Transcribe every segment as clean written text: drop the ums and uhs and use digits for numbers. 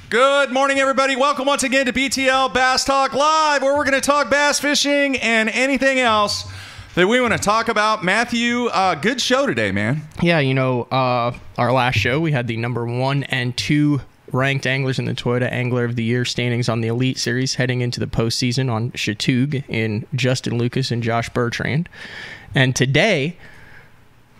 Good morning, everybody. Welcome once again to BTL Bass Talk Live, where we're going to talk bass fishing and anything else that we want to talk about. Matthew, good show today, man. Yeah, you know, our last show, we had the number 1 and 2 ranked anglers in the Toyota Angler of the Year standings on the Elite Series heading into the postseason on Chateaugue in Justin Lucas and Josh Bertrand. And today,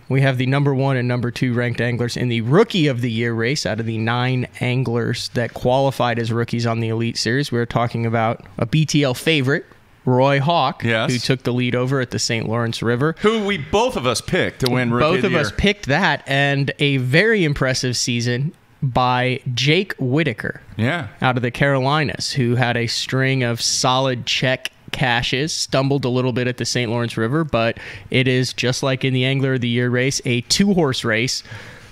we have the number 1 and number 2 ranked anglers in the Rookie of the Year race out of the 9 anglers that qualified as rookies on the Elite Series. We're talking about a BTL favorite, Roy Hawk, yes, who took the lead over at the St. Lawrence River. Who we both of us picked to win Rookie of the Year. Both of us picked that, and a very impressive season by Jake Whitaker, out of the Carolinas, who had a string of solid check caches, stumbled a little bit at the St. Lawrence River, but it is, just like in the Angler of the Year race, a 2-horse race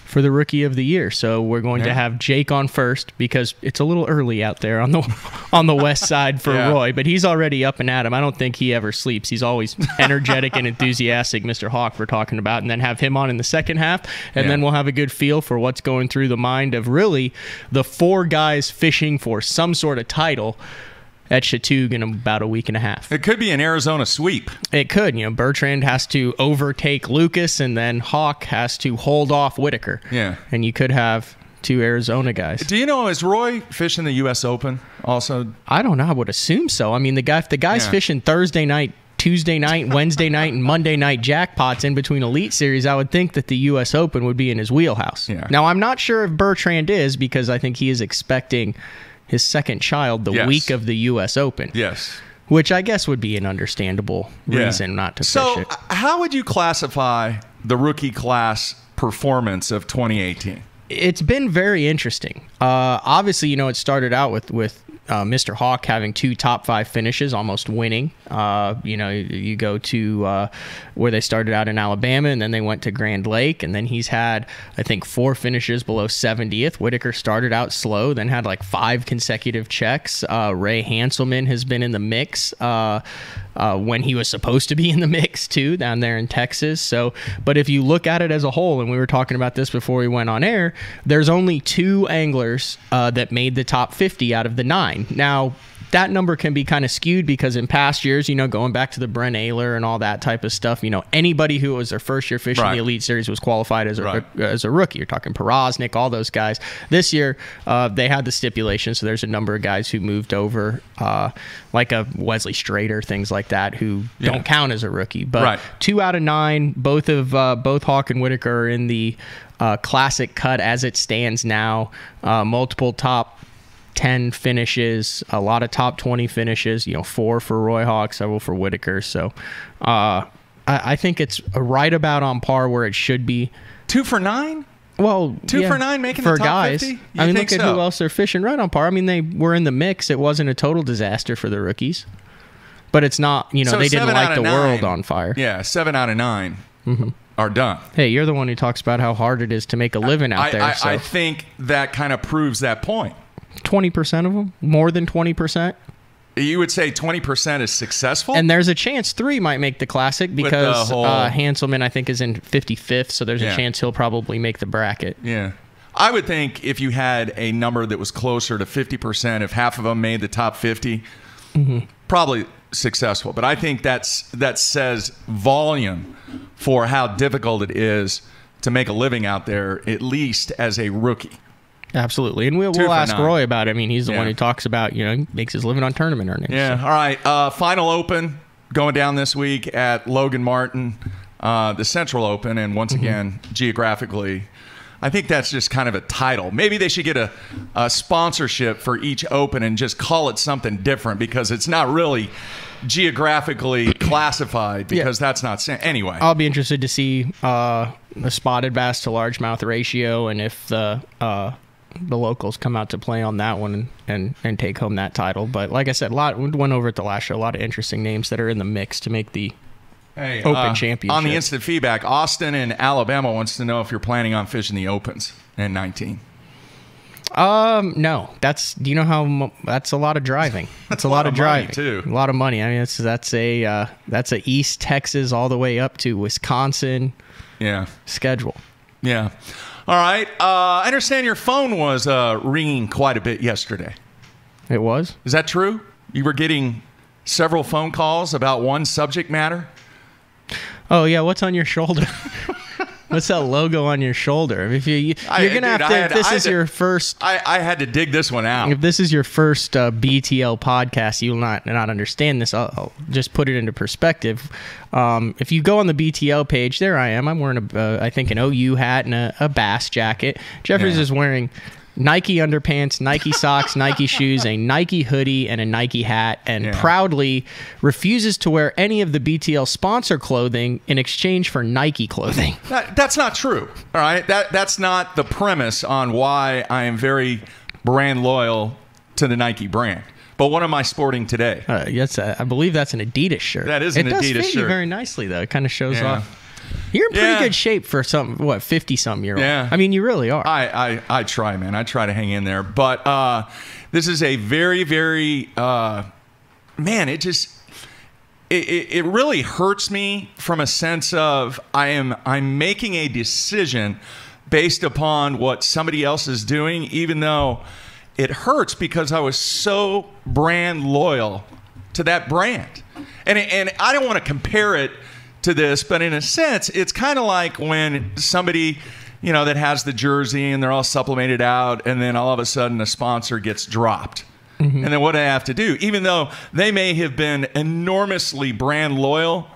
for the Rookie of the Year. So we're going to have Jake on first because it's a little early out there on the west side for Roy, but he's already up and at him. I don't think he ever sleeps. He's always energetic and enthusiastic, Mr. Hawk we're talking about, and then have him on in the second half, and then we'll have a good feel for what's going through the mind of really the 4 guys fishing for some sort of title at Chateaugue in about a week and a half. It could be an Arizona sweep. It could. You know, Bertrand has to overtake Lucas, and then Hawk has to hold off Whitaker. Yeah. And you could have 2 Arizona guys. Do you know, is Roy fishing the U.S. Open also? I don't know. I would assume so. I mean, if the guy's fishing Thursday night, Tuesday night, Wednesday night, and Monday night jackpots in between Elite Series, I would think that the U.S. Open would be in his wheelhouse. Yeah. Now, I'm not sure if Bertrand is, because I think he is expecting his second child the week of the U.S. Open. Yes. Which I guess would be an understandable reason not to fish it. So how would you classify the rookie class performance of 2018? It's been very interesting. Obviously, you know, it started out with Mr. Hawk having 2 top 5 finishes, almost winning. You know, you go to where they started out in Alabama, and then they went to Grand Lake, and then he's had, I think, 4 finishes below 70th. Whitaker started out slow, then had like 5 consecutive checks. Ray Hanselman has been in the mix when he was supposed to be in the mix too, down there in Texas. So, but if you look at it as a whole, and we were talking about this before we went on air, there's only 2 anglers that made the top 50 out of the 9. Now, that number can be kind of skewed because in past years, you know, going back to the Brent Ayler and all that type of stuff, you know, anybody who was their first year fishing the Elite Series was qualified as a rookie. You're talking Porosnik, all those guys. This year, they had the stipulation, so there's a number of guys who moved over, like a Wesley Strader, things like that, who don't count as a rookie. But 2 out of 9, both Hawk and Whitaker are in the classic cut as it stands now. Multiple top 10 finishes, a lot of top 20 finishes, you know, 4 for Roy Hawk, several for Whitaker. So I think it's right about on par where it should be. 2 for 9? Well, 2 for 9 making for the top guys. 50? I mean, look at who else they're fishing right on par. I mean, they were in the mix. It wasn't a total disaster for the rookies. But it's not, you know, so they didn't light the world on fire. Yeah, 7 out of 9 are done. Hey, you're the one who talks about how hard it is to make a living out there. So. I think that kind of proves that point. 20% of them? More than 20%? You would say 20% is successful? And there's a chance 3 might make the Classic because Hanselman, I think, is in 55th, so there's a chance he'll probably make the bracket. Yeah. I would think if you had a number that was closer to 50%, if half of them made the top 50, probably successful. But I think that says volume for how difficult it is to make a living out there, at least as a rookie. Absolutely. And we'll ask Roy about it. I mean, he's the one who talks about, you know, he makes his living on tournament earnings. Yeah. So. All right. Final Open going down this week at Logan Martin, the Central Open. And once again, geographically, I think that's just kind of a title. Maybe they should get a sponsorship for each Open and just call it something different because it's not really geographically classified because that's not... Anyway. I'll be interested to see the spotted bass to largemouth ratio and if the locals come out to play on that one and take home that title. But like I said, we went over at the last show, a lot of interesting names that are in the mix to make the Open Championship. On the instant feedback, Austin in Alabama wants to know if you're planning on fishing the Opens in 19. No. Do you know how that's a lot of driving? That's a lot of driving too. A lot of money. I mean, that's a East Texas all the way up to Wisconsin schedule. Yeah. All right. I understand your phone was ringing quite a bit yesterday. It was? Is that true? You were getting several phone calls about one subject matter? Oh, yeah. What's on your shoulder? What's that logo on your shoulder? If you're going to have to, if this is your first... I had to dig this one out. If this is your first BTL podcast, you'll not understand this. I'll just put it into perspective. If you go on the BTL page, there I am. I'm wearing, I think, an OU hat and a Bass jacket. Jeffries is wearing Nike underpants, Nike socks, Nike shoes, a Nike hoodie, and a Nike hat, and proudly refuses to wear any of the BTL sponsor clothing in exchange for Nike clothing. That's not true. All right, that's not the premise on why I am very brand loyal to the Nike brand. But what am I sporting today? I believe that's an Adidas shirt. That is an Adidas shirt. It does fit you very nicely, though. It kind of shows off. You're in pretty good shape for 50-something-year-old. Yeah. I mean, you really are. I try, man. I try to hang in there. But this is a very, very, man, it really hurts me from a sense of I'm making a decision based upon what somebody else is doing, even though it hurts because I was so brand loyal to that brand. And I don't want to compare it to this, but in a sense, it's kind of like when somebody, that has the jersey and they're all supplemented out, and then all of a sudden a sponsor gets dropped. Mm-hmm. And then what do they have to do? Even though they may have been enormously brand loyal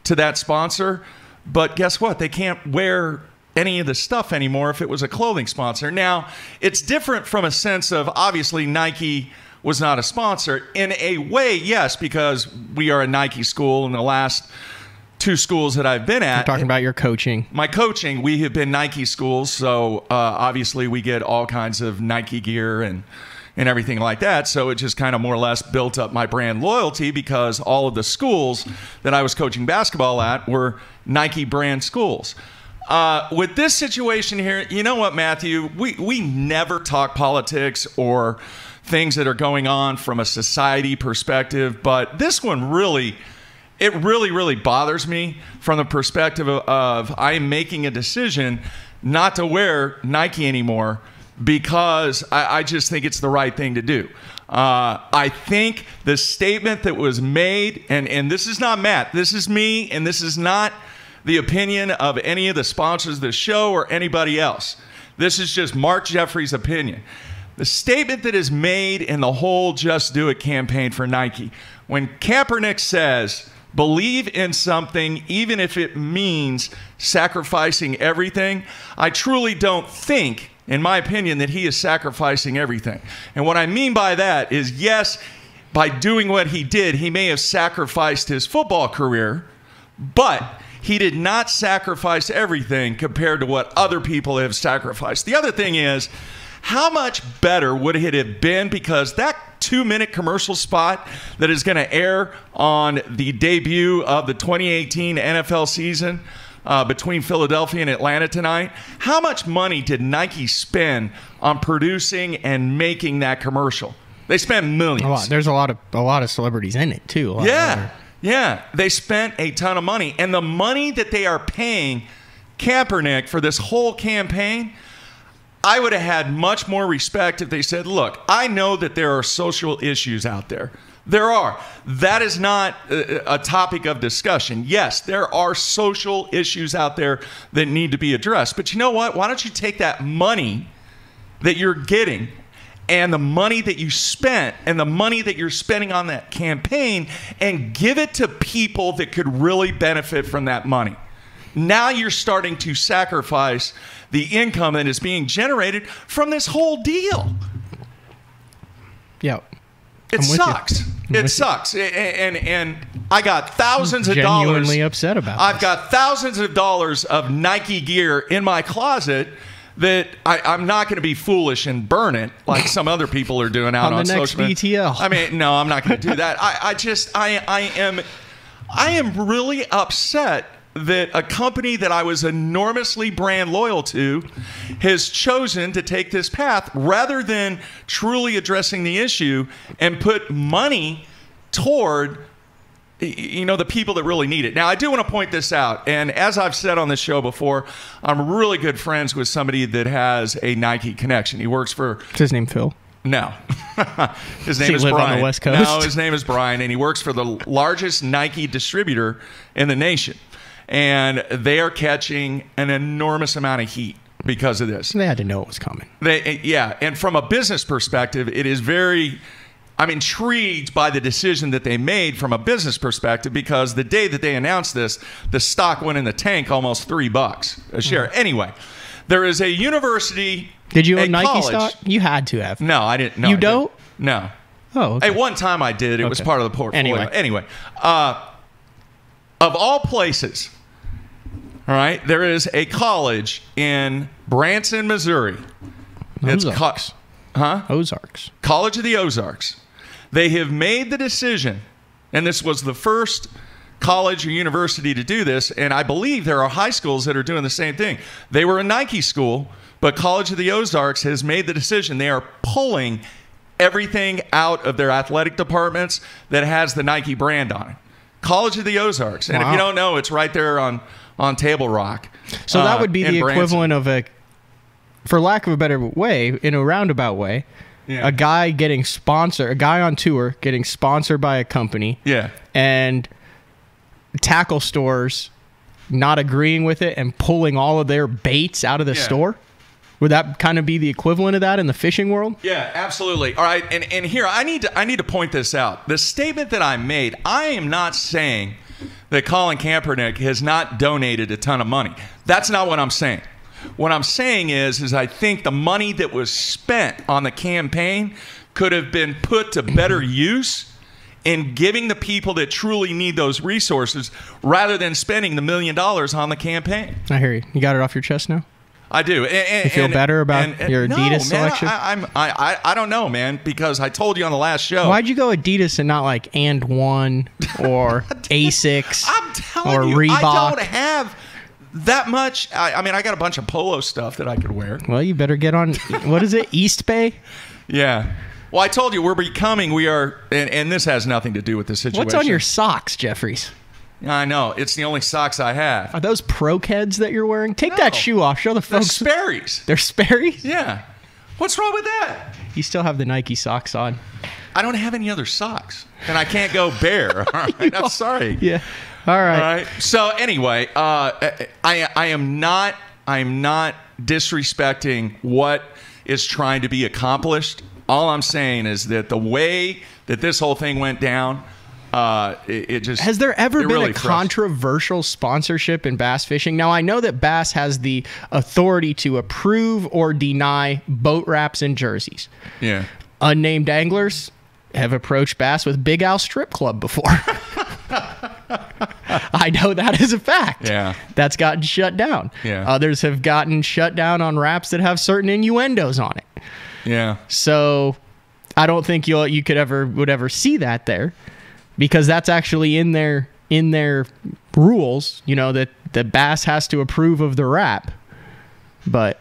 to that sponsor, but guess what? They can't wear any of the stuff anymore if it was a clothing sponsor. Now, it's different from a sense of, obviously, Nike was not a sponsor. In a way, yes, because we are a Nike school, and the last 2 schools that I've been at. You're talking about your coaching. My coaching, we have been Nike schools, so obviously we get all kinds of Nike gear and everything like that. So it just kind of more or less built up my brand loyalty because all of the schools that I was coaching basketball at were Nike brand schools. With this situation here, you know what, Matthew? We never talk politics or things that are going on from a society perspective, but this one really... It really, really bothers me from the perspective of I am making a decision not to wear Nike anymore because I just think it's the right thing to do. I think the statement that was made, and this is not Matt, this is me, and this is not the opinion of any of the sponsors of the show or anybody else. This is just Mark Jeffries' opinion. The statement that is made in the whole Just Do It campaign for Nike, when Kaepernick says, believe in something, even if it means sacrificing everything, I truly don't think, in my opinion, that he is sacrificing everything. And what I mean by that is, yes, by doing what he did, he may have sacrificed his football career, but he did not sacrifice everything compared to what other people have sacrificed. The other thing is, how much better would it have been, because that 2-minute commercial spot that is going to air on the debut of the 2018 NFL season between Philadelphia and Atlanta tonight, how much money did Nike spend on producing and making that commercial? They spent millions. A lot. There's a lot of celebrities in it too. Yeah. They spent a ton of money, and the money that they are paying Kaepernick for this whole campaign, I would have had much more respect if they said, look, I know that there are social issues out there. There are. That is not a topic of discussion. Yes, there are social issues out there that need to be addressed. But you know what? Why don't you take that money that you're getting and the money that you spent and the money that you're spending on that campaign and give it to people that could really benefit from that money? Now you're starting to sacrifice the income that is being generated from this whole deal. Yeah. It sucks. It sucks. And I got thousands of dollars. Genuinely upset about I've got thousands of dollars of Nike gear in my closet that I'm not going to be foolish and burn it like some other people are doing out on social media. BTL. I mean, no, I'm not going to do that. I am really upset that a company that I was enormously brand loyal to has chosen to take this path rather than truly addressing the issue and put money toward the people that really need it. Now, I do want to point this out, and as I've said on this show before, I'm really good friends with somebody that has a Nike connection. He works for... Is his name Phil? No. His name is Brian. On the West Coast? No, his name is Brian, and he works for the largest Nike distributor in the nation. And they are catching an enormous amount of heat because of this. They had to know it was coming. And from a business perspective, it is very... I'm intrigued by the decision that they made from a business perspective, because the day that they announced this, the stock went in the tank almost $3 a share. Anyway, there is a university. Did you own Nike stock? You had to have. No, I didn't. No, you don't? No. Oh, okay. At one time I did. It was part of the portfolio. Anyway, of all places, all right, there is a college in Branson, Missouri. Ozarks. Ozarks. College of the Ozarks. They have made the decision, and this was the first college or university to do this, and I believe there are high schools that are doing the same thing. They were a Nike school, but College of the Ozarks has made the decision. They are pulling everything out of their athletic departments that has the Nike brand on it. College of the Ozarks. And if you don't know, it's right there on Table Rock. So that would be the equivalent of for lack of a better way, in a roundabout way, a guy on tour getting sponsored by a company, and tackle stores not agreeing with it and pulling all of their baits out of the store. Would that kind of be the equivalent of that in the fishing world? Yeah, absolutely. All right, and here I need to point this out. The statement that I made, I am not saying that Colin Kaepernick has not donated a ton of money. That's not what I'm saying. What I'm saying is I think the money that was spent on the campaign could have been put to better use in giving the people that truly need those resources, rather than spending the $1 million on the campaign. I hear you. You got it off your chest now? I do. You feel better about your Adidas selection? I don't know, man, because I told you on the last show. Why'd you go Adidas and not like And One or Asics I'm telling you, Reebok? I don't have that much. I mean, I got a bunch of polo stuff that I could wear. Well, you better get on, what is it, East Bay? Yeah. Well, I told you, we are, and this has nothing to do with the situation. What's on your socks, Jeffries? I know. It's the only socks I have. Are those Pro-Keds that you're wearing? Take that shoe off. Show the folks. They're Sperry's. They're Sperry's? Yeah. What's wrong with that? You still have the Nike socks on. I don't have any other socks. And I can't go bare. All right. I'm sorry. Yeah. All right. All right. So anyway, I am not disrespecting what is trying to be accomplished. All I'm saying is that the way that this whole thing went down, it just... Has there ever been really a controversial sponsorship in bass fishing? Now, I know that Bass has the authority to approve or deny boat wraps and jerseys. Yeah. Unnamed anglers have approached Bass with Big Al Strip Club before. I know that is a fact. Yeah. That's gotten shut down. Yeah. Others have gotten shut down on wraps that have certain innuendos on it. Yeah. So I don't think you would ever see that there, because that's actually in their rules, you know, that the Bass has to approve of the wrap. But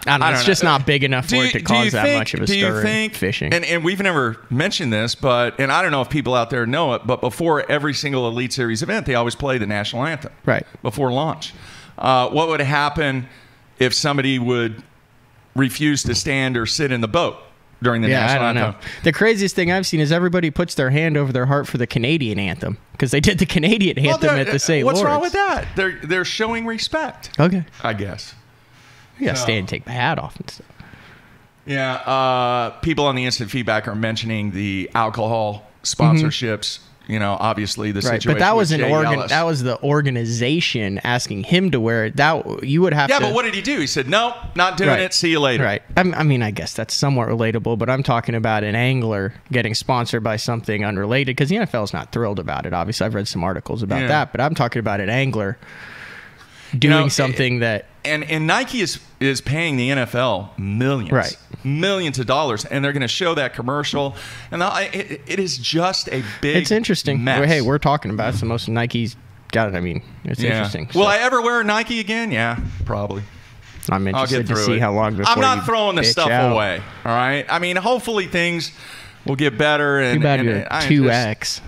I don't know, it's just not big enough for it to cause that much of a stir in fishing. And we've never mentioned this, and I don't know if people out there know it, but before every single Elite Series event, they always play the national anthem. Right. Before launch. What would happen if somebody would refuse to stand or sit in the boat during the national anthem? I don't know. The craziest thing I've seen is everybody puts their hand over their heart for the Canadian anthem, because they did the Canadian anthem at the St. Lawrence. What's wrong with that? They're showing respect. Okay. I guess. You gotta stay and take my hat off and stuff. Yeah. People on the instant feedback are mentioning the alcohol sponsorships. You know, obviously the situation. But that was that was the organization asking him to wear it. That you would have to. Yeah, but what did he do? He said, "No, not doing it. See you later." Right. I mean, I guess that's somewhat relatable, but I'm talking about an angler getting sponsored by something unrelated, because the NFL is not thrilled about it. Obviously, I've read some articles about that, but I'm talking about an angler doing something that. And Nike is paying the NFL millions of dollars, and they're going to show that commercial, and it is just a big. It's interesting. Mess. Well, hey, we're talking about it. It's the most Nike's got it. I mean, it's interesting. Will I ever wear a Nike again? Yeah, probably. I'm interested to see how long before. I'm not throwing the stuff away. All right. I mean, hopefully things will get better. And too bad you're 2X.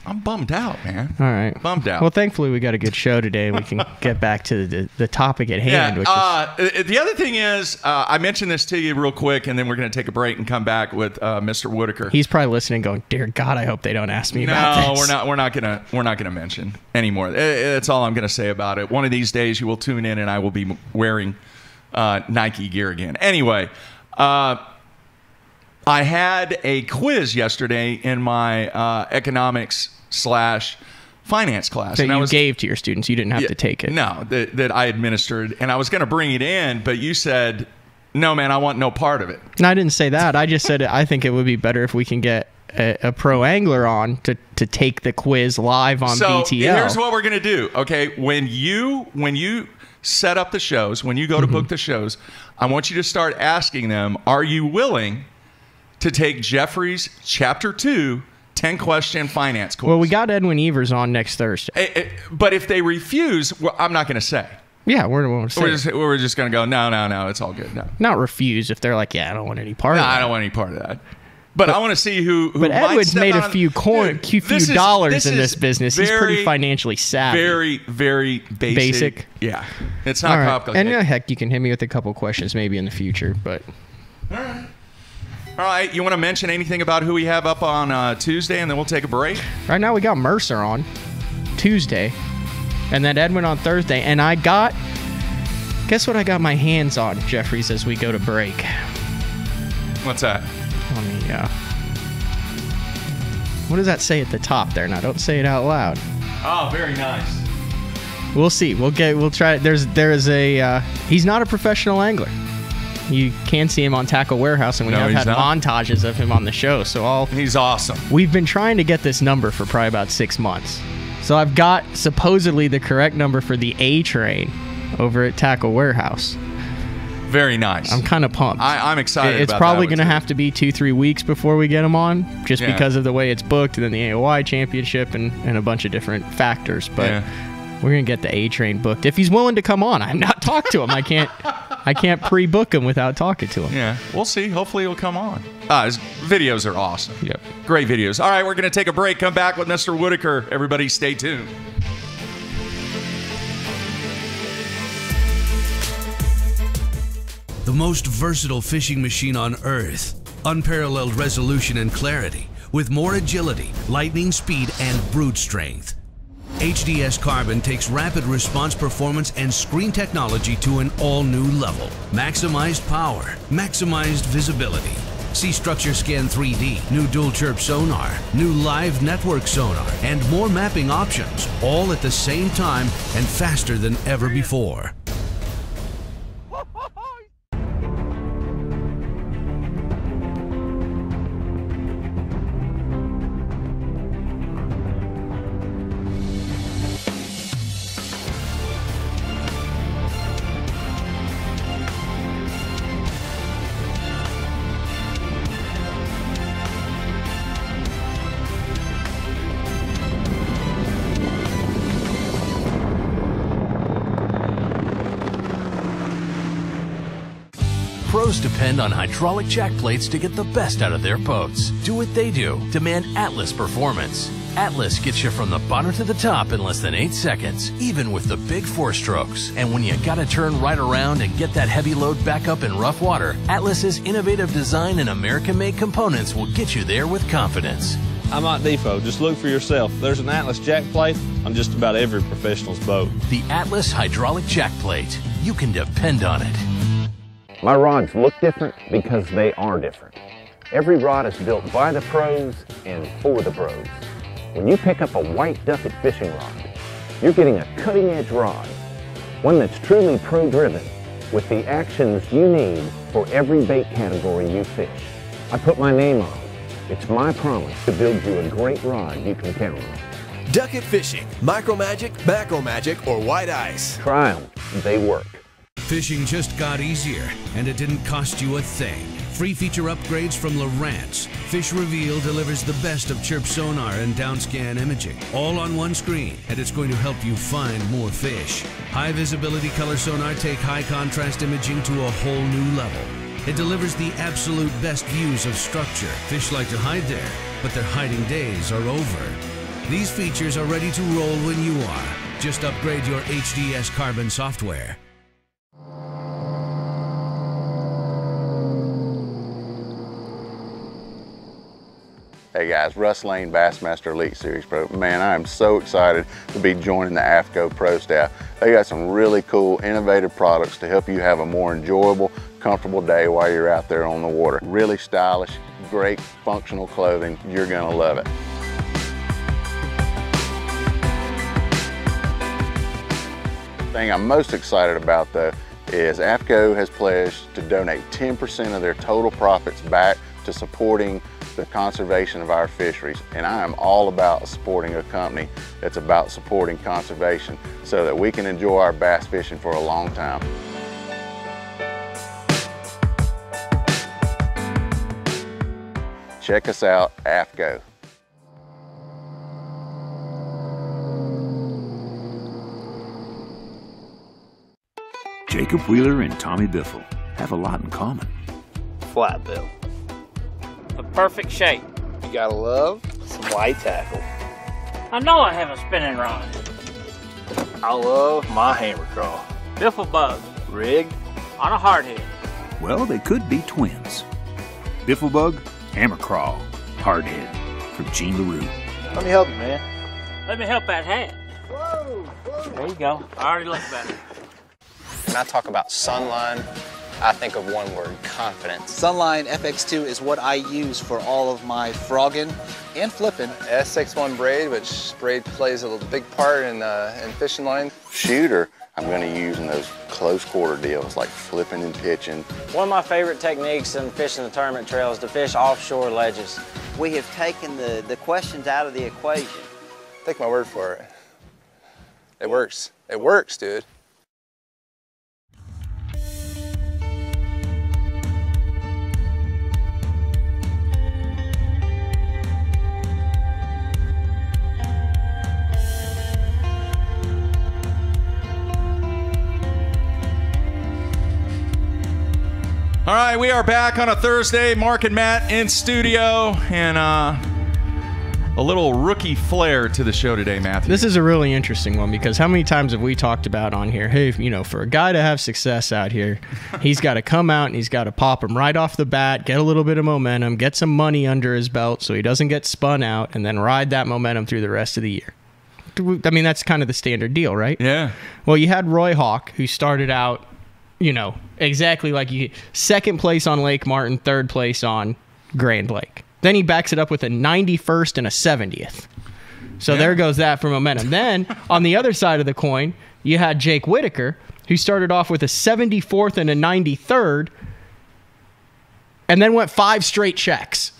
I'm bummed out, man. All right. Bummed out. Well, thankfully, we got a good show today. We can get back to the topic at hand. The other thing is, I mentioned this to you real quick, and then we're going to take a break and come back with Mr. Whitaker. He's probably listening, going, "Dear God, I hope they don't ask me about this." No, we're not gonna mention anymore. That's all I'm going to say about it. One of these days, you will tune in, and I will be wearing Nike gear again. Anyway. I had a quiz yesterday in my economics/finance class. That you gave to your students. You didn't have to take it. No, that I administered. And I was going to bring it in, but you said, no, man, I want no part of it. No, I didn't say that. I just said I think it would be better if we can get a pro angler on to take the quiz live on BTL. So here's what we're going to do, okay? When you set up the shows, when you go to book the shows, I want you to start asking them, are you willing to take Jeffrey's Chapter 2 10-question finance quiz? Well, we got Edwin Evers on next Thursday. But if they refuse, well, I'm not going to say. Yeah, we're just going to go, no, it's all good. No. Not refuse if they're like, yeah, I don't want any part of that. I don't want any part of that. But I want to see who But Edward's made a few dollars in this business. He's pretty financially savvy. Very, very basic. Yeah. It's not complicated. And heck, you can hit me with a couple questions maybe in the future. But All right. You want to mention anything about who we have up on Tuesday, and then we'll take a break? Right now we got Mercer on Tuesday, and then Edwin on Thursday. And guess what I got my hands on, Jeffries, as we go to break? What's that? Let me, what does that say at the top there? Now, don't say it out loud. Oh, very nice. We'll see. We'll try. He's not a professional angler. You can see him on Tackle Warehouse, and we have had montages of him on the show. He's awesome. We've been trying to get this number for probably about 6 months. So I've got supposedly the correct number for the A train over at Tackle Warehouse. Very nice. I'm kind of pumped. I'm excited. It's probably going to have to be 2-3 weeks before we get him on, just because of the way it's booked, and then the AOI championship and a bunch of different factors. But we're going to get the A train booked if he's willing to come on. I've not talked to him. I can't pre-book him without talking to him. Yeah, we'll see. Hopefully he'll come on. His videos are awesome. Yep. Great videos. All right, we're going to take a break. Come back with Mr. Whitaker. Everybody stay tuned. The most versatile fishing machine on Earth. Unparalleled resolution and clarity, with more agility, lightning speed, and brute strength. HDS Carbon takes rapid response performance and screen technology to an all-new level. Maximized power, maximized visibility. See Structure Scan 3D, new dual chirp sonar, new live network sonar, and more mapping options, all at the same time and faster than ever before. Pros depend on hydraulic jack plates to get the best out of their boats. Do what they do. Demand Atlas performance. Atlas gets you from the bottom to the top in less than 8 seconds, even with the big 4 strokes. And when you gotta turn right around and get that heavy load back up in rough water, Atlas's innovative design and American-made components will get you there with confidence. I'm at Depot. Just look for yourself. There's an Atlas jack plate on just about every professional's boat. The Atlas hydraulic jack plate. You can depend on it. My rods look different because they are different. Every rod is built by the pros and for the pros. When you pick up a White Ducket fishing rod, you're getting a cutting-edge rod, one that's truly pro-driven with the actions you need for every bait category you fish. I put my name on it. It's my promise to build you a great rod you can count on. Ducket Fishing, Micro Magic, Macro Magic, or White Ice. Try them. They work. Fishing just got easier, and it didn't cost you a thing. Free feature upgrades from Lowrance. Fish Reveal delivers the best of chirp sonar and downscan imaging, all on one screen, and it's going to help you find more fish. High visibility color sonar take high contrast imaging to a whole new level. It delivers the absolute best views of structure. Fish like to hide there, but their hiding days are over. These features are ready to roll when you are. Just upgrade your HDS Carbon software. Hey guys, Russ Lane, Bassmaster Elite Series Pro. Man, I am so excited to be joining the AFCO Pro staff. They got some really cool, innovative products to help you have a more enjoyable, comfortable day while you're out there on the water. Really stylish, great functional clothing. You're gonna love it. The thing I'm most excited about though is AFCO has pledged to donate 10% of their total profits back to supporting the conservation of our fisheries, and I am all about supporting a company that's about supporting conservation so that we can enjoy our bass fishing for a long time. Check us out, AFCO. Jacob Wheeler and Tommy Biffle have a lot in common. Flat bill. The perfect shape. You gotta love some white tackle. I know I have a spinning rod. I love my hammer crawl. Biffle bug. Rigged on a hardhead. Well, they could be twins. Bifflebug, hammer crawl, hardhead, from Gene LaRue. Let me help you, man. Let me help that hat. Whoa. There you go. I already look better. When I talk about Sunline, I think of one word: confidence. Sunline FX2 is what I use for all of my frogging and flipping. SX1 braid, which braid plays a big part in fishing line. Shooter, I'm going to use in those close quarter deals like flipping and pitching. One of my favorite techniques in fishing the tournament trail is to fish offshore ledges. We have taken the questions out of the equation. Take my word for it. It works. It works, dude. All right, we are back on a Thursday. Mark and Matt in studio, and a little rookie flair to the show today, Matthew. This is a really interesting one because how many times have we talked about on here, hey, you know, for a guy to have success out here, he's got to come out and he's got to pop him right off the bat, get a little bit of momentum, get some money under his belt so he doesn't get spun out, and then ride that momentum through the rest of the year. I mean, that's kind of the standard deal, right? Yeah. Well, you had Roy Hawk, who started out, you know, exactly like you, second place on Lake Martin, third place on Grand Lake. Then he backs it up with a 91st and a 70th. So there goes that for momentum. Then on the other side of the coin, you had Jake Whitaker, who started off with a 74th and a 93rd, and then went 5 straight checks.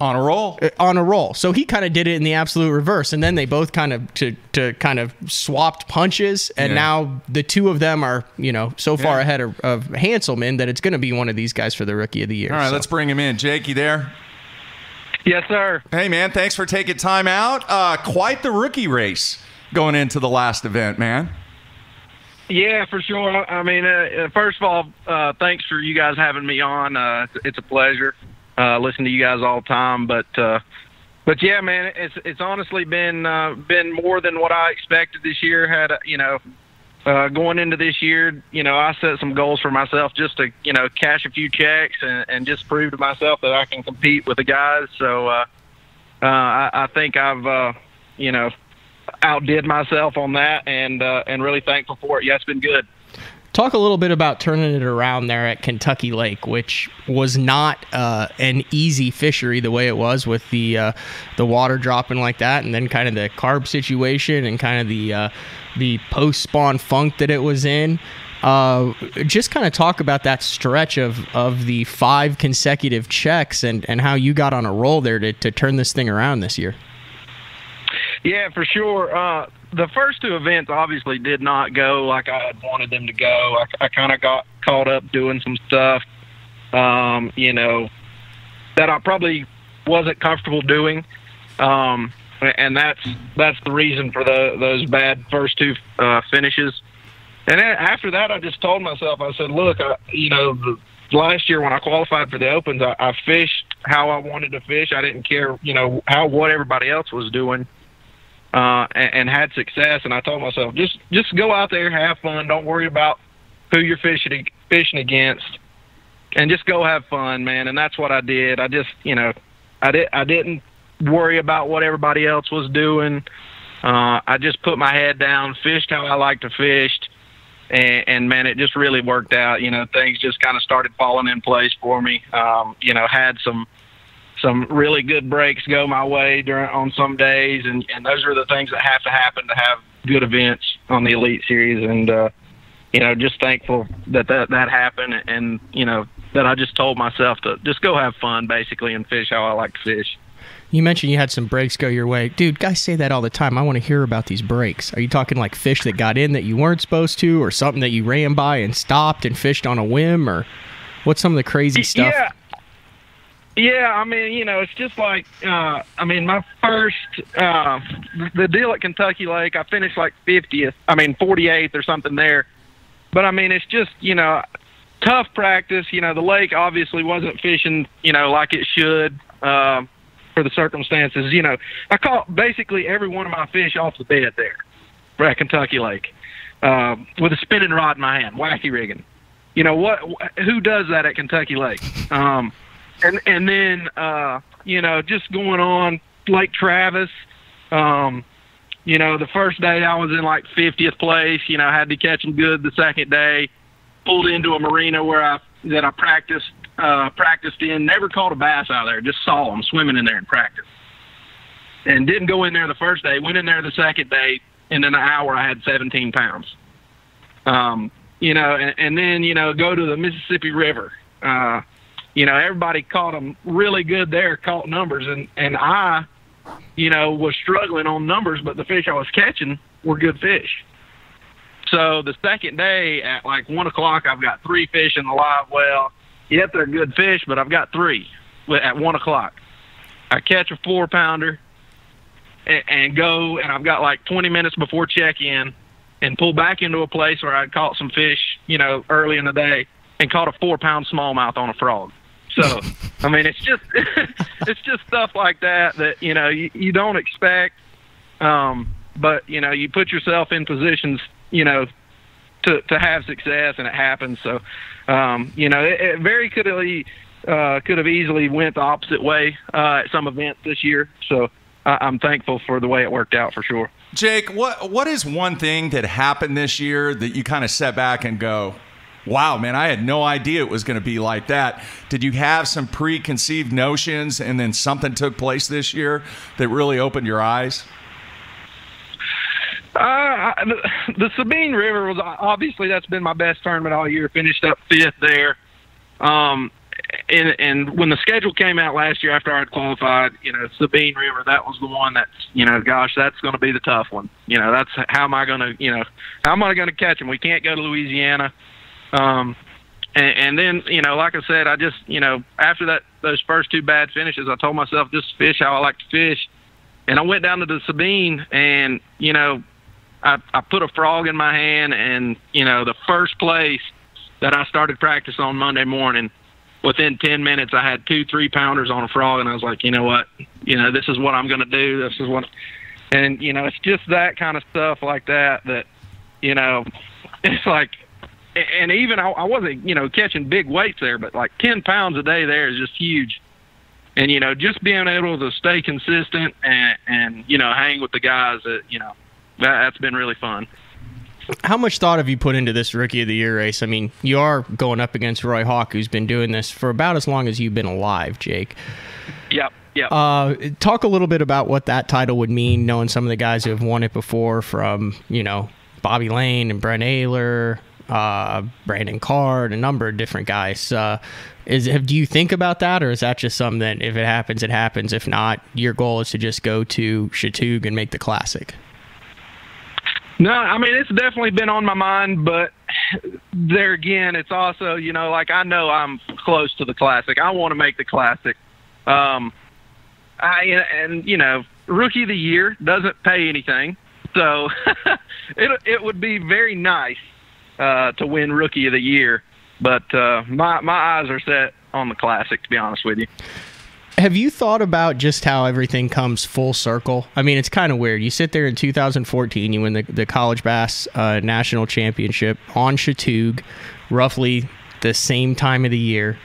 On a roll. On a roll. So he kind of did it in the absolute reverse, and then they both kind of to kind of swapped punches, and now the two of them are, you know, so far ahead of Hanselman that it's going to be one of these guys for the Rookie of the Year. All right, let's bring him in. Jake, you there? Yes, sir. Hey, man, thanks for taking time out. Quite the rookie race going into the last event, man. Yeah, for sure. I mean, first of all, thanks for you guys having me on. It's a pleasure. Listen to you guys all the time, but yeah, man, it's honestly been more than what I expected this year. Going into this year, you know, I set some goals for myself just to, you know, cash a few checks and just prove to myself that I can compete with the guys. So I think I've you know, outdid myself on that, and really thankful for it. Yeah, it's been good. Talk a little bit about turning it around there at Kentucky Lake, which was not an easy fishery the way it was with the water dropping like that, and then kind of the carb situation and kind of the post-spawn funk that it was in. Just kind of talk about that stretch of the 5 consecutive checks and how you got on a roll there to turn this thing around this year. Yeah, for sure. The first 2 events obviously did not go like I had wanted them to go. I kind of got caught up doing some stuff, you know, that I probably wasn't comfortable doing, and that's the reason for those bad first 2 finishes. And then after that, I just told myself, I said, look, you know, last year when I qualified for the Opens, I fished how I wanted to fish. I didn't care, what everybody else was doing, and had success. And I told myself, just go out there, have fun. Don't worry about who you're fishing against, and just go have fun, man. And that's what I did. I just, I didn't worry about what everybody else was doing. I just put my head down, fished how I like to fish, and man, it just really worked out. Things just kind of started falling in place for me. Had some really good breaks go my way on some days, and those are the things that have to happen to have good events on the Elite Series. And just thankful that happened, and that I just told myself to just go have fun, basically, and fish how I like to fish. You mentioned you had some breaks go your way. Dude, guys say that all the time. I want to hear about these breaks. Are you talking like fish that got in that you weren't supposed to, or something that you ran by and stopped and fished on a whim, or what's some of the crazy stuff? Yeah, I mean, it's just like, my first, the deal at Kentucky Lake, I finished like 48th or something there. But, I mean, it's just, tough practice. The lake obviously wasn't fishing, like it should. For the circumstances, I caught basically every one of my fish off the bed there at Kentucky Lake, with a spinning rod in my hand, wacky rigging. Who does that at Kentucky Lake? And then, just going on Lake Travis, the first day I was in like 50th place, had to catch them good the second day, pulled into a marina where I practiced in, never caught a bass out of there, just saw them swimming in there in practice. And didn't go in there the first day, went in there the second day, and in an hour I had 17 pounds. And then, go to the Mississippi River. Everybody caught them really good there, caught numbers, and I, was struggling on numbers, but the fish I was catching were good fish. So the second day at like 1 o'clock, I've got 3 fish in the live well. Yep, they're good fish, but I've got 3 at 1 o'clock. I catch a 4-pounder and go, and I've got like 20 minutes before check-in, and pull back into a place where I'd caught some fish, early in the day, and caught a 4-pound smallmouth on a frog. So, I mean, it's just stuff like that you don't expect, but you put yourself in positions, to have success, and it happens. So, it very could have easily went the opposite way at some events this year. So I'm thankful for the way it worked out, for sure. Jake, what is one thing that happened this year that you kind of set back and go, wow, man, I had no idea it was going to be like that? Did you have some preconceived notions, and then something took place this year that really opened your eyes? The Sabine River was obviously, that's been my best tournament all year. Finished up 5th there. And when the schedule came out last year after I had qualified, Sabine River, that was the one that's, that's going to be the tough one. That's how am I going to catch them? We can't go to Louisiana. And then, like I said, I just, after those first 2 bad finishes, I told myself just fish how I like to fish. And I went down to the Sabine, and, I put a frog in my hand, and, the first place that I started practice on Monday morning, within 10 minutes, I had 2 3-pounders on a frog, and I was like, you know what? This is what I'm going to do. This is what, and, it's just that kind of stuff like that, it's like, and even I wasn't, catching big weights there, but like 10 pounds a day there is just huge. And, just being able to stay consistent and hang with the guys, that's been really fun. How much thought have you put into this Rookie of the Year race? I mean, you are going up against Roy Hawk, who's been doing this for about as long as you've been alive, Jake. Yep. Talk a little bit about what that title would mean, knowing some of the guys who have won it before, from, Bobby Lane and Brent Ayler, Brandon Card, a number of different guys. Do you think about that, or is that just something that if it happens, it happens? If not, your goal is to just go to Chattooga and make the Classic? No, I mean, it's definitely been on my mind, but there again, it's also, like I know I'm close to the Classic. I want to make the Classic. Rookie of the Year doesn't pay anything, so it would be very nice to win Rookie of the Year, but my eyes are set on the Classic, to be honest with you. have you thought about just how everything comes full circle? I mean, it's kind of weird. You sit there in 2014, you win the college bass national championship on Chattooga, roughly the same time of the year.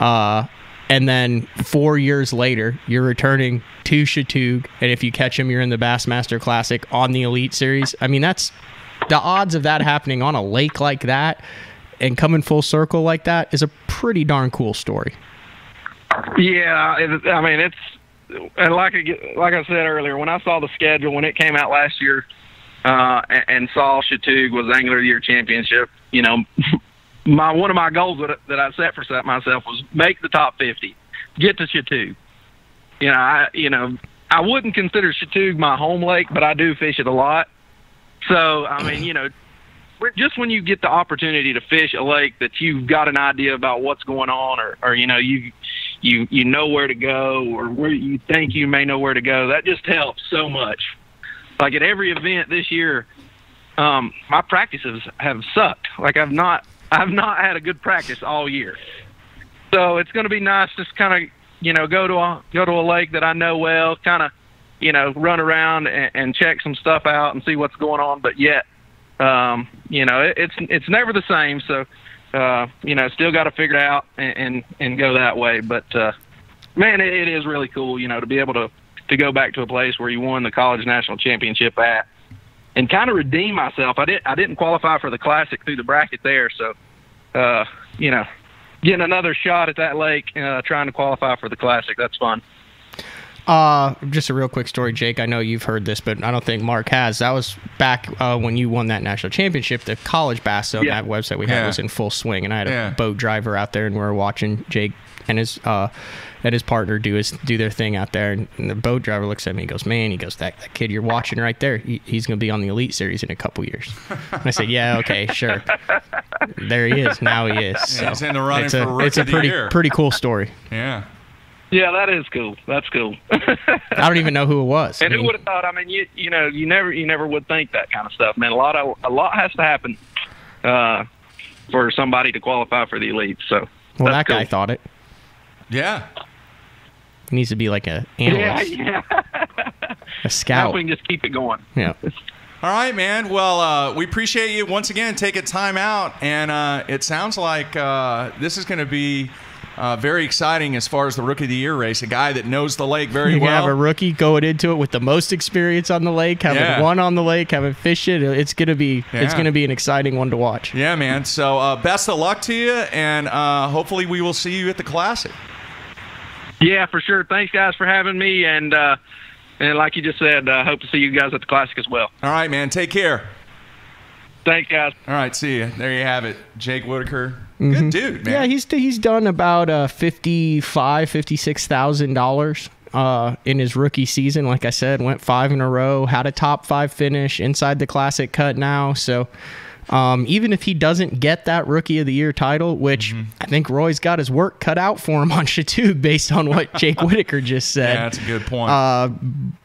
And then 4 years later, you're returning to Chattooga, and if you catch him, you're in the Bassmaster Classic on the Elite Series. I mean, that's the odds of that happening on a lake like that and coming full circle like that is a pretty darn cool story. Yeah, I mean, and like I said earlier, when I saw the schedule when it came out last year, and saw Chattooga was Angler of the Year championship, you know, one of my goals that I set for myself was make the top 50, get to Chattooga. I wouldn't consider Chattooga my home lake, but I do fish it a lot. So I mean, you know, just when you get the opportunity to fish a lake that you've got an idea about what's going on, or you know, you know where to go, or where you think you may know where to go, that just helps so much. Like at every event this year, my practices have sucked. Like I've not had a good practice all year. So it's going to be nice just kind of, you know, go to a lake that I know well, kind of, you know, run around and check some stuff out and see what's going on. But yet, you know, it's never the same. So, you know, still got to figure it out and go that way. But, man, it is really cool, you know, to be able to go back to a place where you won the college national championship at and kind of redeem myself. I didn't qualify for the Classic through the bracket there. So, you know, getting another shot at that lake, trying to qualify for the Classic, that's fun. Just a real quick story, Jake. I know you've heard this, but I don't think Mark has. That was back when you won that national championship. The college bass zone, that website we had was in full swing, and I had a boat driver out there, and we were watching Jake and his partner do their thing out there. And the boat driver looks at me, he goes, "Man," he goes, that kid you're watching right there, he's going to be on the Elite Series in a couple years. And I said, "Yeah, okay, sure." There he is. Now he is. So he's in the running for Rookie of the Year. Pretty cool story. Yeah. Yeah, that is cool. That's cool. I don't even know who it was. And who would have thought? I mean, you know, you never would think that kind of stuff, man. A lot has to happen for somebody to qualify for the Elite. So, well, that guy thought it. Yeah. He needs to be like an analyst. Yeah. A scout. Now we can just keep it going. Yeah. All right, man. Well, we appreciate you once again taking time out, and it sounds like this is going to be very exciting as far as the Rookie of the Year race. A guy that knows the lake very well. You have a rookie going into it with the most experience on the lake, having won on the lake, having fished it. It's gonna be an exciting one to watch. Yeah, man. So best of luck to you, and hopefully we will see you at the Classic. Yeah, for sure. Thanks, guys, for having me, and like you just said, hope to see you guys at the Classic as well. All right, man. Take care. Thanks, guys. All right, see you. There you have it, Jake Whitaker. Good dude, man. Yeah, he's done about $56,000 in his rookie season. Like I said, went 5 in a row, had a top 5 finish inside the Classic cut now. So even if he doesn't get that Rookie of the Year title, which I think Roy's got his work cut out for him on Chattooga based on what Jake Whitaker just said. Yeah, that's a good point.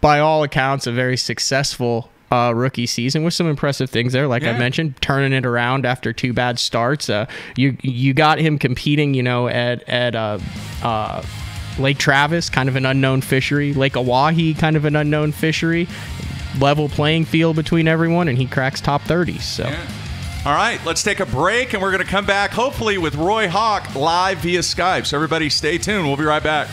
By all accounts, a very successful rookie season with some impressive things there, like I mentioned, turning it around after 2 bad starts. You got him competing, you know, at Lake Travis, kind of an unknown fishery, Lake Oahe, kind of an unknown fishery, level playing field between everyone, and he cracks top 30s. So. Yeah. All right, let's take a break, and we're going to come back hopefully with Roy Hawk live via Skype. So everybody stay tuned. We'll be right back.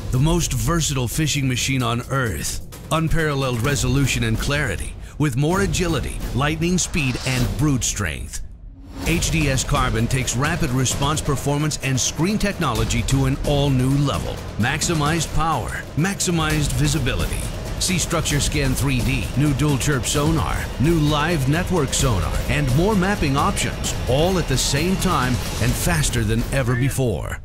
The most versatile fishing machine on Earth. Unparalleled resolution and clarity, with more agility, lightning speed, and brute strength. HDS Carbon takes rapid response performance and screen technology to an all-new level. Maximized power, maximized visibility. See Structure Scan 3D, new dual chirp sonar, new live network sonar, and more mapping options, all at the same time and faster than ever before.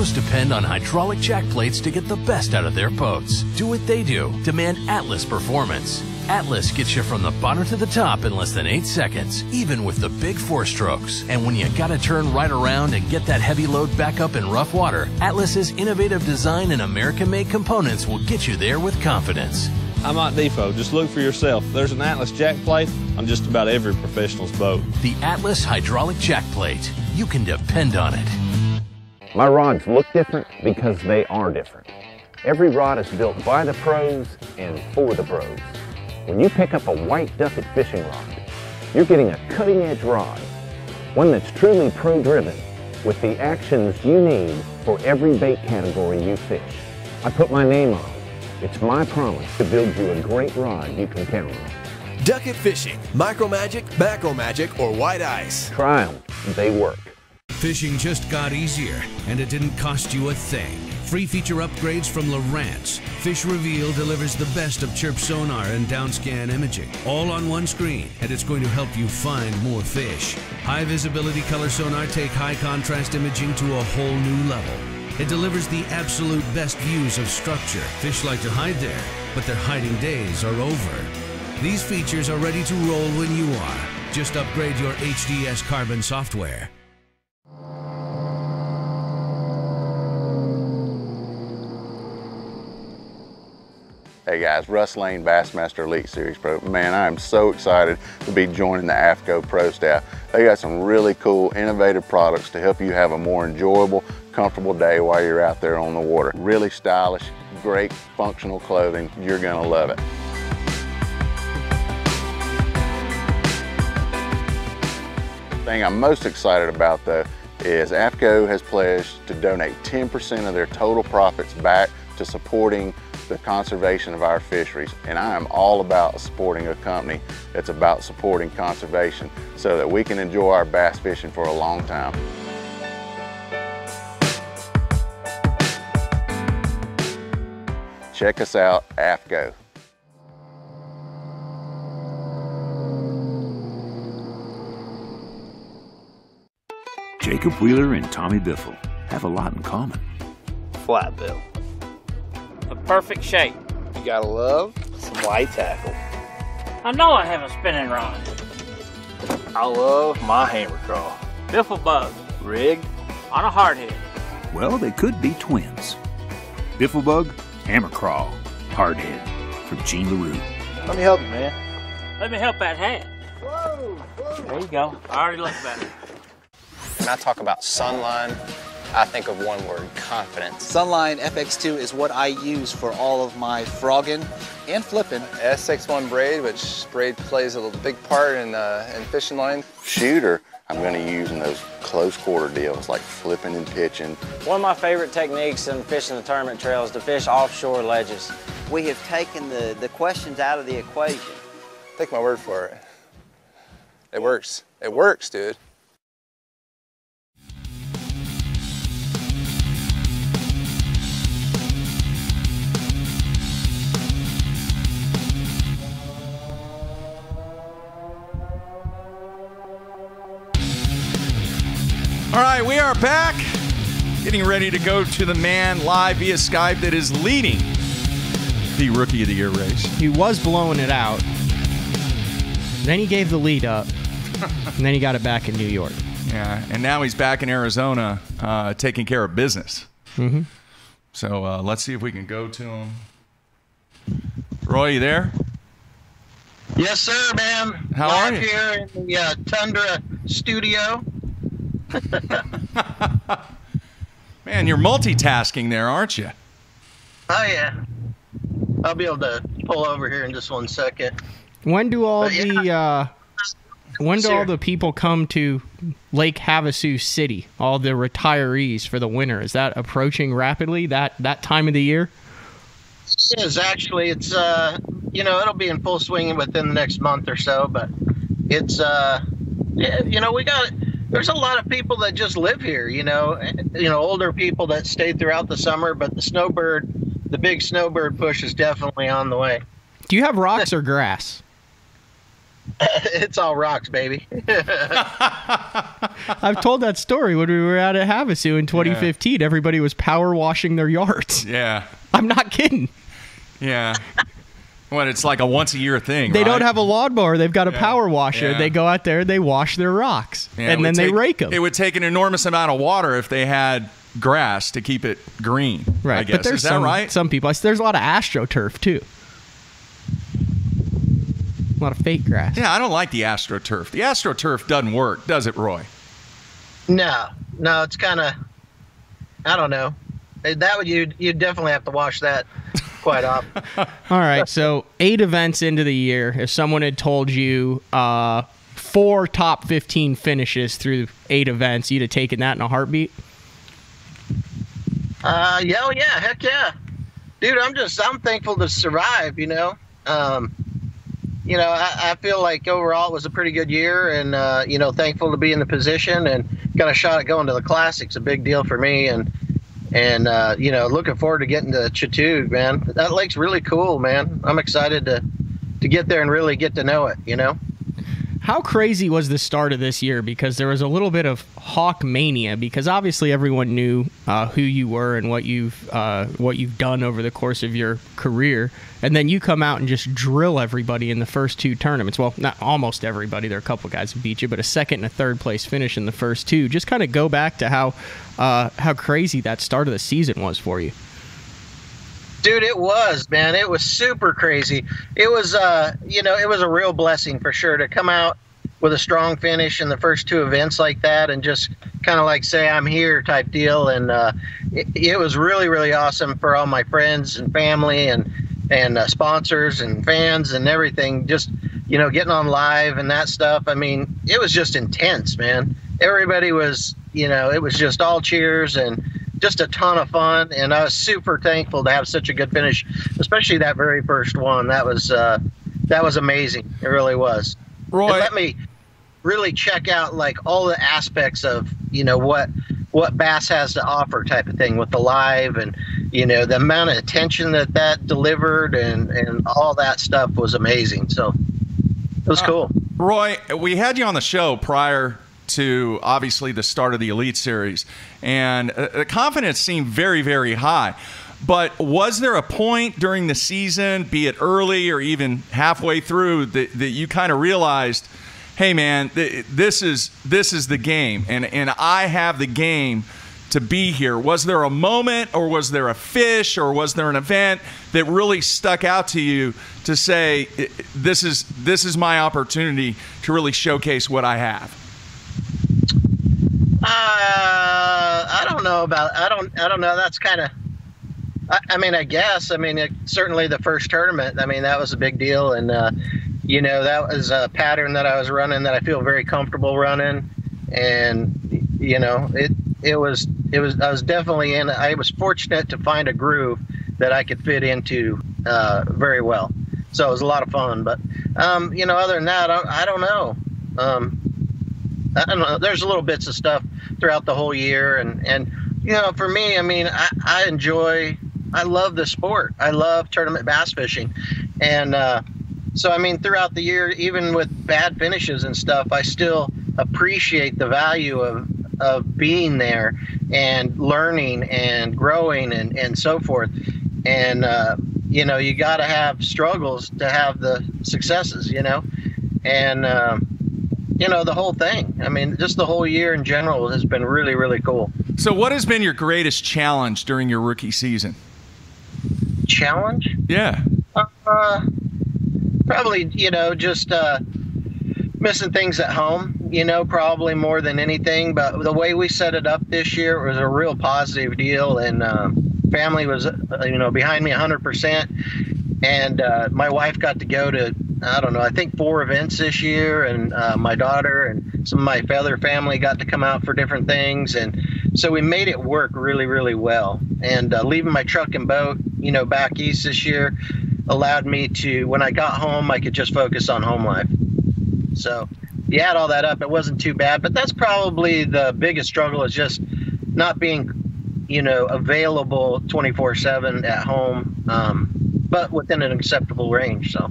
pros depend on hydraulic jack plates to get the best out of their boats. Do what they do. Demand Atlas performance. Atlas gets you from the bottom to the top in less than 8 seconds, even with the big 4 strokes. And when you gotta turn right around and get that heavy load back up in rough water, Atlas's innovative design and American-made components will get you there with confidence. I'm at Depot. Just look for yourself. There's an Atlas jack plate on just about every professional's boat. The Atlas hydraulic jack plate. You can depend on it. My rods look different because they are different. Every rod is built by the pros and for the pros. When you pick up a White Ducket fishing rod, you're getting a cutting-edge rod, one that's truly pro-driven, with the actions you need for every bait category you fish. I put my name on it. It's my promise to build you a great rod you can count on. Ducket fishing, Micro Magic, Macro Magic, or White Ice. Try them. They work. Fishing just got easier, and it didn't cost you a thing. Free feature upgrades from Lowrance. Fish Reveal delivers the best of chirp sonar and downscan imaging, all on one screen, and it's going to help you find more fish. High visibility color sonar take high contrast imaging to a whole new level. It delivers the absolute best views of structure. Fish like to hide there, but their hiding days are over. These features are ready to roll when you are. Just upgrade your HDS Carbon software. Hey guys, Russ Lane, Bassmaster Elite Series Pro. Man, I am so excited to be joining the AFCO Pro staff. They got some really cool, innovative products to help you have a more enjoyable, comfortable day while you're out there on the water. Really stylish, great functional clothing. You're gonna love it. The thing I'm most excited about though is AFCO has pledged to donate 10% of their total profits back to supporting the conservation of our fisheries, and I am all about supporting a company that's about supporting conservation so that we can enjoy our bass fishing for a long time. Check us out, AFCO. Jacob Wheeler and Tommy Biffle have a lot in common. Flat bill. The perfect shape. You gotta love some white tackle. I know I have a spinning rod. I love my hammer crawl. Biffle bug. Rig. On a hardhead. Well, they could be twins. Bifflebug, Hammer Crawl, Hardhead from Gene LaRue. Let me help you, man. Let me help that hat. Whoa. There you go. I already looked better. When I talk about Sunline, I think of one word: confidence. Sunline FX2 is what I use for all of my frogging and flipping. SX1 braid, which braid plays a big part in fishing line. Shooter, I'm going to use in those close quarter deals like flipping and pitching. One of my favorite techniques in fishing the tournament trail is to fish offshore ledges. We have taken the questions out of the equation. Take my word for it. It works. It works, dude. All right, we are back, getting ready to go to the man live via Skype that is leading the Rookie of the Year race. He was blowing it out. Then he gave the lead up, and then he got it back in New York. Yeah, and now he's back in Arizona taking care of business. Mm-hmm. So let's see if we can go to him. Roy, you there? Yes, sir, man. How Live are you? here in the Tundra studio. Man, you're multitasking there, aren't you? Oh, yeah. I'll be able to pull over here in just 1 second. When do all the people come to Lake Havasu City? All the retirees for the winter, is that approaching rapidly? That time of the year? It is actually. It's it'll be in full swing within the next month or so. But it's there's a lot of people that just live here. Older people that stay throughout the summer. But the big snowbird push is definitely on the way. Do you have rocks or grass? It's all rocks, baby. I've told that story when we were out at Havasu in 2015. Yeah. Everybody was power washing their yards. Yeah. I'm not kidding. Yeah. Well, it's like a once-a-year thing, They right? don't have a lawnmower. They've got a power washer. Yeah. They go out there, they wash their rocks, and then they rake them. It would take an enormous amount of water if they had grass to keep it green, right. I guess. But there's Is that right? Some people. There's a lot of AstroTurf, too. A lot of fake grass. Yeah, I don't like the AstroTurf. The AstroTurf doesn't work, does it, Roy? No, it's kind of, I don't know. That would you'd definitely have to wash that quite often. All right, so 8 events into the year. If someone had told you 4 top 15 finishes through 8 events, you'd have taken that in a heartbeat? Yeah, heck yeah. Dude, I'm thankful to survive, you know. I feel like overall it was a pretty good year, and thankful to be in the position and got a shot at going to the Classics. A big deal for me, and looking forward to getting to Chattooga, man. That lake's really cool, man. I'm excited to get there and really get to know it, you know. How crazy was the start of this year? Because there was a little bit of Hawk mania, because obviously everyone knew who you were and what you've done over the course of your career, and then you come out and just drill everybody in the first 2 tournaments. Well, not almost everybody. There are a couple guys who beat you, but a 2nd and a 3rd place finish in the first 2. Just kind of go back to how crazy that start of the season was for you. Dude, it was, man. It was super crazy. It was, it was a real blessing for sure to come out with a strong finish in the first 2 events like that and just kind of like say, I'm here type deal. And it was really, really awesome for all my friends and family and sponsors and fans and everything. Just, getting on live and that stuff. I mean, it was just intense, man. Everybody was, it was just all cheers and just a ton of fun, and I was super thankful to have such a good finish, especially that very first one. That was amazing. It really was. Roy, it let me really check out like all the aspects of what Bass has to offer, type of thing, with the live and the amount of attention that delivered and all that stuff was amazing. So it was cool. Roy, we had you on the show prior to obviously the start of the Elite Series, and the confidence seemed very, very high. But was there a point during the season, be it early or even halfway through, that you kind of realized, hey man, this is the game, and I have the game to be here? Was there a moment, or was there a fish, or was there an event that really stuck out to you to say, this is my opportunity to really showcase what I have? I don't know about. I don't know. That's kind of. I guess. Certainly the first tournament. That was a big deal, and that was a pattern that I was running that I feel very comfortable running, and it was. I was definitely in. I was fortunate to find a groove that I could fit into very well. So it was a lot of fun. But other than that, I don't know. I don't know. There's little bits of stuff throughout the whole year, and for me, I love the sport. I love tournament bass fishing, and so throughout the year, even with bad finishes and stuff, I still appreciate the value of being there and learning and growing and so forth. And you got to have struggles to have the successes, and the whole thing. Just the whole year in general has been really, really cool. So what has been your greatest challenge during your rookie season? Challenge? Yeah. Probably, just missing things at home, probably more than anything. But the way we set it up this year was a real positive deal, and family was, behind me 100%. And my wife got to go to, I think 4 events this year, and my daughter and some of my other family got to come out for different things, and so we made it work really, really well. And leaving my truck and boat, back east this year allowed me to, when I got home, I could just focus on home life. So you add all that up, it wasn't too bad, but that's probably the biggest struggle, is just not being, available 24/7 at home, but within an acceptable range. So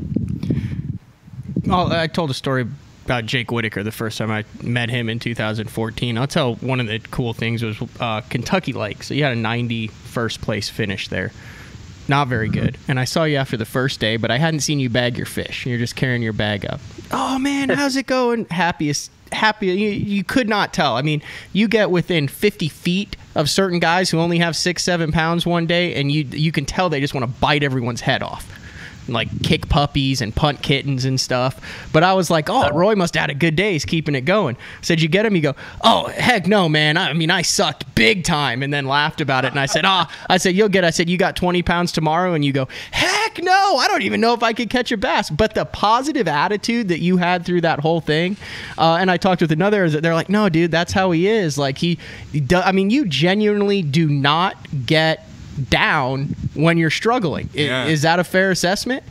Well, I told a story about Jake Whitaker the first time I met him in 2014. I'll tell one of the cool things was Kentucky Lake. So you had a 91st place finish there. Not very good. And I saw you after the first day, but I hadn't seen you bag your fish. You're just carrying your bag up. Oh, man, how's it going? Happy. You could not tell. I mean, you get within 50 feet of certain guys who only have 6-7 pounds one day, and you can tell they just want to bite everyone's head off. Like kick puppies and punt kittens and stuff. But I was like, oh, Roy must have had a good day. He's keeping it going. Said, you get him? You go, oh, heck no, man. I mean, I sucked big time. And then laughed about it. And I said, you'll get it. I said, you got 20 pounds tomorrow? And you go, heck no. I don't even know if I could catch a bass. But the positive attitude that you had through that whole thing. And I talked with another, they're like, no, dude, that's how he is. Like you genuinely do not get down when you're struggling. Is that a fair assessment?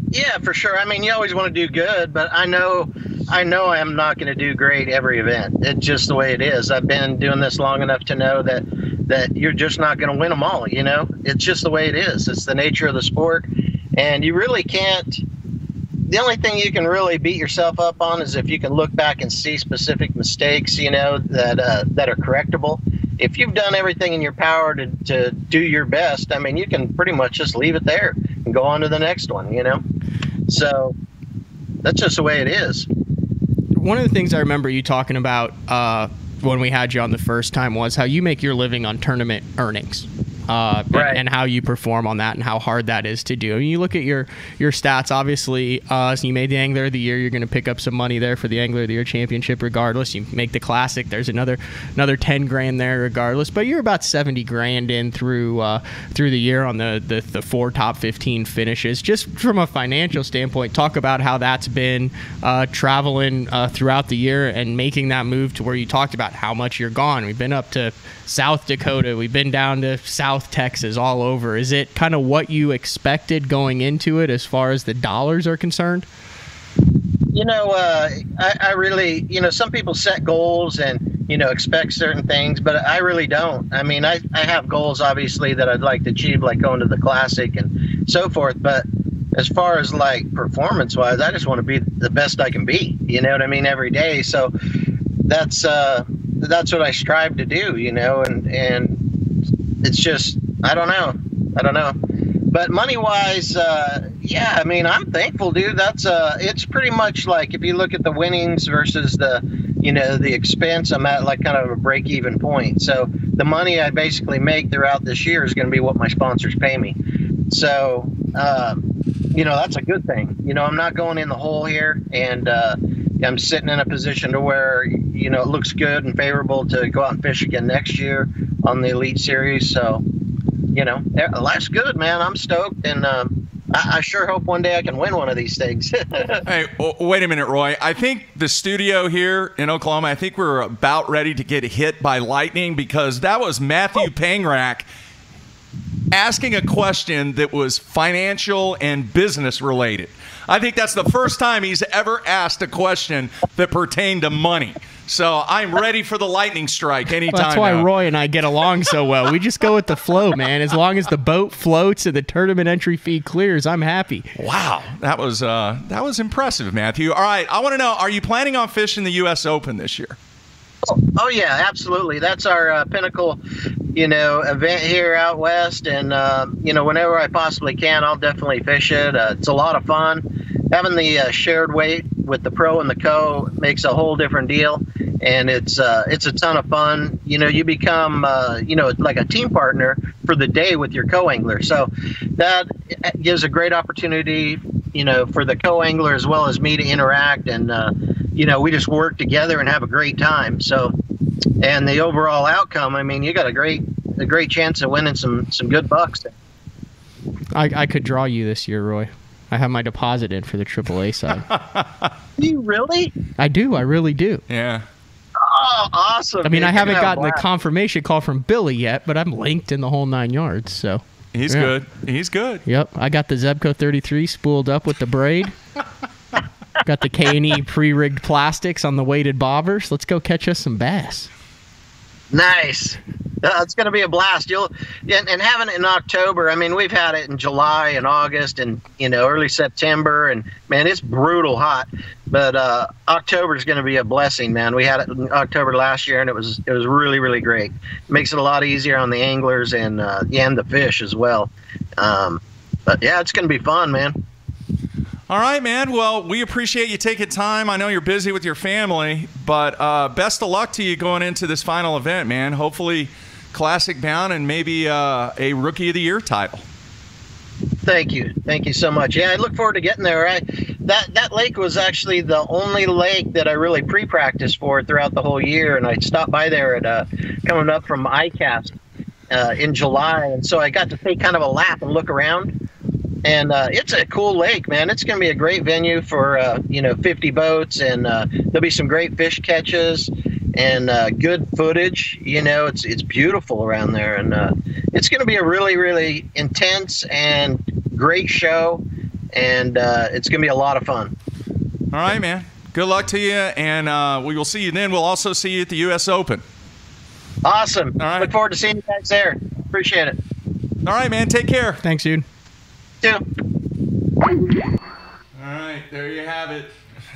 Yeah, for sure. I mean, you always want to do good, but I know I'm not going to do great every event. It's just the way it is. I've been doing this long enough to know that you're just not going to win them all. It's just the way it is. It's the nature of the sport, and you really can't. The only thing you can really beat yourself up on is if you can look back and see specific mistakes, that are correctable. If you've done everything in your power to do your best, I mean, you can pretty much just leave it there and go on to the next one, So that's just the way it is. One of the things I remember you talking about when we had you on the first time was how you make your living on tournament earnings. Right. And how you perform on that and how hard that is to do. I mean, you look at your stats, obviously, so you made the Angler of the Year. You're going to pick up some money there for the Angler of the Year championship regardless. You make the Classic. There's another 10 grand there regardless. But you're about 70 grand in through the year on the 4 top 15 finishes. Just from a financial standpoint, talk about how that's been traveling throughout the year and making that move to where you talked about how much you're gone. We've been up to South Dakota. We've been down to South Texas, all over. Is it kind of what you expected going into it as far as the dollars are concerned? I really, some people set goals and, expect certain things, but I really don't. I mean, I have goals, obviously, that I'd like to achieve, like going to the Classic and so forth. But as far as like performance-wise, I just want to be the best I can be, every day. So that's what I strive to do, and it's just, I don't know. But money-wise, I mean, I'm thankful, dude. It's pretty much like if you look at the winnings versus the expense, I'm at like kind of a break-even point. So the money I basically make throughout this year is going to be what my sponsors pay me. So, that's a good thing. I'm not going in the hole here, and I'm sitting in a position to where, it looks good and favorable to go out and fish again next year on the Elite Series. So, life's good, man. I'm stoked, and I sure hope one day I can win one of these things. Hey, wait a minute, Roy. I think the studio here in Oklahoma, I think we're about ready to get hit by lightning, because that was Matthew Pangrak asking a question that was financial and business related. I think that's the first time he's ever asked a question that pertained to money. So I'm ready for the lightning strike anytime. Well, that's why now. Roy and I get along so well. We just go with the flow, man. As long as the boat floats and the tournament entry fee clears, I'm happy. Wow, that was impressive, Matthew. All right, I want to know: are you planning on fishing the U.S. Open this year? Oh yeah, absolutely. That's our pinnacle, event here out west, and whenever I possibly can, I'll definitely fish it. It's a lot of fun. Having the shared weight with the pro and the co makes a whole different deal, and it's a ton of fun. You become like a team partner for the day with your co-angler. So that gives a great opportunity, for the co-angler as well as me to interact, and we just work together and have a great time. So, and the overall outcome, I mean, you got a great chance of winning some good bucks. I could draw you this year, Roy. I have my deposit in for the AAA side. Do you really? I do. I really do. Yeah. Oh, awesome. I mean, I haven't gotten the confirmation call from Billy yet, but I'm linked in the whole 9 yards. So he's good. He's good. Yep. I got the Zebco 33 spooled up with the braid. Got the K&E pre-rigged plastics on the weighted bobbers. Let's go catch us some bass. Nice. It's going to be a blast. And having it in October. I mean, we've had it in July and August and early September, and man, it's brutal hot. But October is going to be a blessing, man. We had it in October last year, and it was really, really great. It makes it a lot easier on the anglers and the fish as well. But yeah, it's going to be fun, man. All right, man. Well, we appreciate you taking time. I know you're busy with your family, but best of luck to you going into this final event, man. Hopefully classic bound and maybe a Rookie of the Year title. Thank you so much. Yeah, I look forward to getting there. That lake was actually the only lake that I really pre-practiced for throughout the whole year, and I stopped by there at coming up from ICAST in July, and so I got to take kind of a lap and look around. And it's a cool lake, man. It's going to be a great venue for 50 boats, and there'll be some great fish catches and good footage. It's beautiful around there, and it's going to be a really, really intense and great show, and it's going to be a lot of fun. All right, man. Good luck to you, and we will see you then. We'll also see you at the U.S. Open. Awesome. All right. Look forward to seeing you guys there. Appreciate it. All right, man. Take care. Thanks, dude. Yeah. All right, there you have it.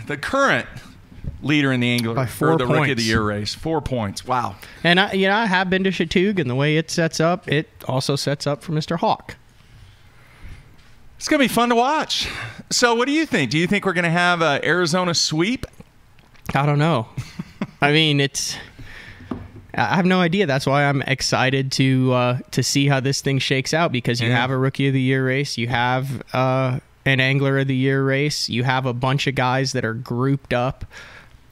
The current leader in the angler By for the 4 points. Rookie of the Year race. 4 points. Wow. And I have been to Chattooga, and the way it sets up, it also sets up for Mr. Hawk. It's going to be fun to watch. So what do you think? Do you think we're going to have an Arizona sweep? I don't know. I mean, I have no idea. That's why I'm excited to see how this thing shakes out, because you have a Rookie of the Year race, you have an Angler of the Year race, you have a bunch of guys that are grouped up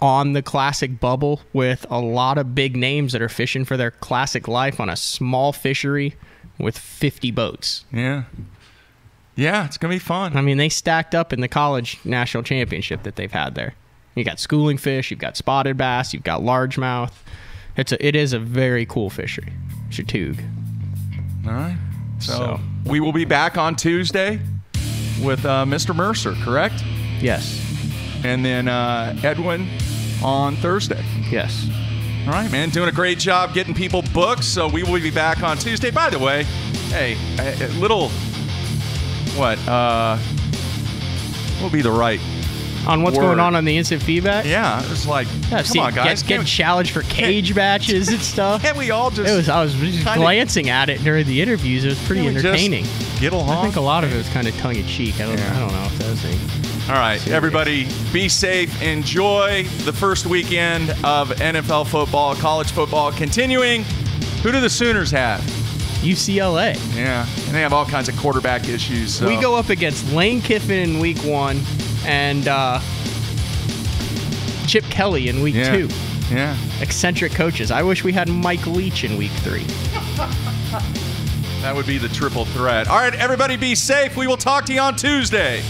on the classic bubble with a lot of big names that are fishing for their classic life on a small fishery with 50 boats. Yeah. Yeah, it's going to be fun. I mean, they stacked up in the college national championship that they've had there. You got schooling fish, you've got spotted bass, you've got largemouth. It is a very cool fishery, Chattooga. All right. So we will be back on Tuesday with Mr. Mercer, correct? Yes. And then Edwin on Thursday. Yes. All right, man. Doing a great job getting people booked. So we will be back on Tuesday. By the way, hey, a little, what will be the right on what's going on the instant feedback? Yeah, it's like, come on, guys. Get challenged for cage matches and stuff. Can't we all just... I was just glancing at it during the interviews. It was pretty entertaining. Get along? I think a lot of it was kind of tongue-in-cheek. I don't know if that was All right, everybody, be safe. Enjoy the first weekend of NFL football, college football continuing. Who do the Sooners have? UCLA. Yeah, and they have all kinds of quarterback issues. So. We go up against Lane Kiffin in week 1 and Chip Kelly in week 2. Yeah. Eccentric coaches. I wish we had Mike Leach in week 3. That would be the triple threat. All right, everybody be safe. We will talk to you on Tuesday.